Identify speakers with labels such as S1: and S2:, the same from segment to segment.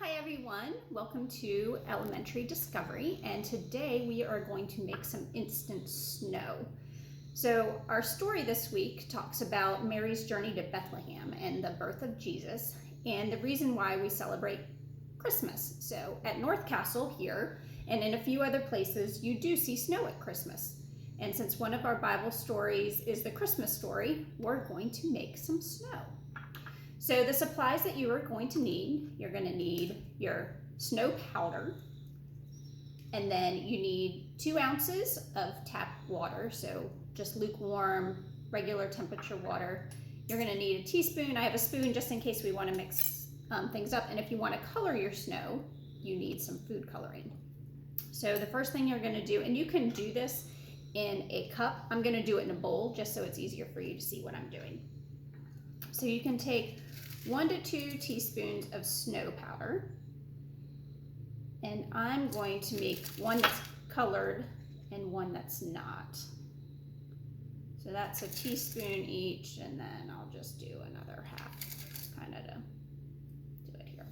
S1: Hi everyone, welcome to Elementary Discovery, and today we are going to make some instant snow. So our story this week talks about Mary's journey to Bethlehem and the birth of Jesus and the reason why we celebrate Christmas. So at North Castle here and in a few other places you do see snow at Christmas. And since one of our Bible stories is the Christmas story, we're going to make some snow. So the supplies that you are going to need, you're going to need your snow powder, and then you need 2 ounces of tap water, so just lukewarm, regular temperature water. You're going to need a teaspoon. I have a spoon just in case we want to mix things up, and if you want to color your snow, you need some food coloring. So the first thing you're going to do, and you can do this in a cup. I'm going to do it in a bowl just so it's easier for you to see what I'm doing. So you can take 1 to 2 teaspoons of snow powder, and I'm going to make one that's colored and one that's not. So that's a teaspoon each, and then I'll just do another half, kind of to do it here.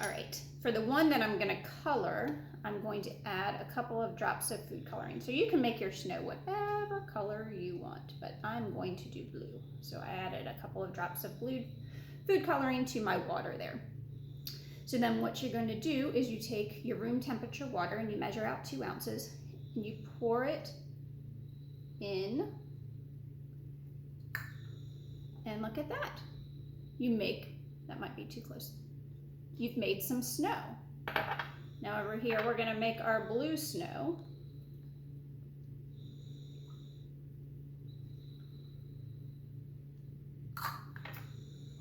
S1: All right, for the one that I'm going to color, I'm going to add a couple of drops of food coloring. So you can make your snow whatever color you want, but I'm going to do blue. So I added a couple of drops of blue food coloring to my water there. So then what you're going to do is you take your room temperature water and you measure out 2 ounces and you pour it in, and look at that. That might be too close. You've made some snow. Now over here we're going to make our blue snow.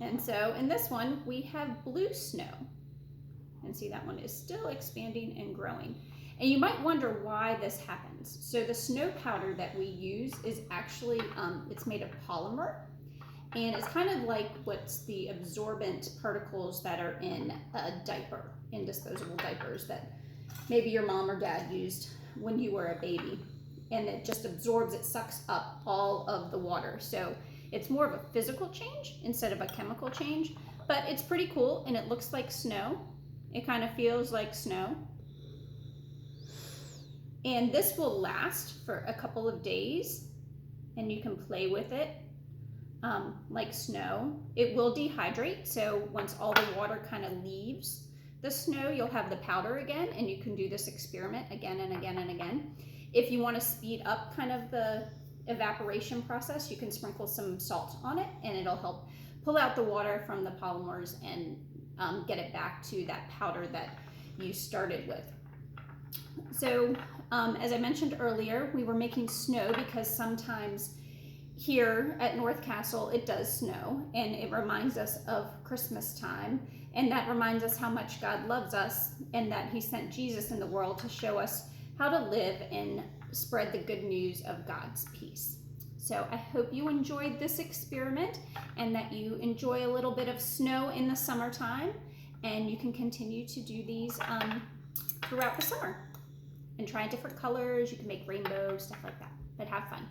S1: And so in this one we have blue snow. And see, that one is still expanding and growing. And you might wonder why this happens. So the snow powder that we use is actually, it's made of polymer. And it's kind of like what's the absorbent particles that are in a diaper, in disposable diapers that maybe your mom or dad used when you were a baby. And it just absorbs, it sucks up all of the water. So it's more of a physical change instead of a chemical change, but it's pretty cool and it looks like snow. It kind of feels like snow. And this will last for a couple of days and you can play with it like snow. It will dehydrate, so once all the water kind of leaves the snow, you'll have the powder again, and you can do this experiment again and again and again. If you want to speed up kind of the evaporation process, you can sprinkle some salt on it and it'll help pull out the water from the polymers and get it back to that powder that you started with. So as I mentioned earlier, we were making snow because sometimes here at North Castle it does snow and it reminds us of Christmas time, and that reminds us how much God loves us and that he sent Jesus in the world to show us how to live and spread the good news of God's peace. So I hope you enjoyed this experiment and that you enjoy a little bit of snow in the summertime, and you can continue to do these throughout the summer and try different colors. You can make rainbows, stuff like that, but have fun.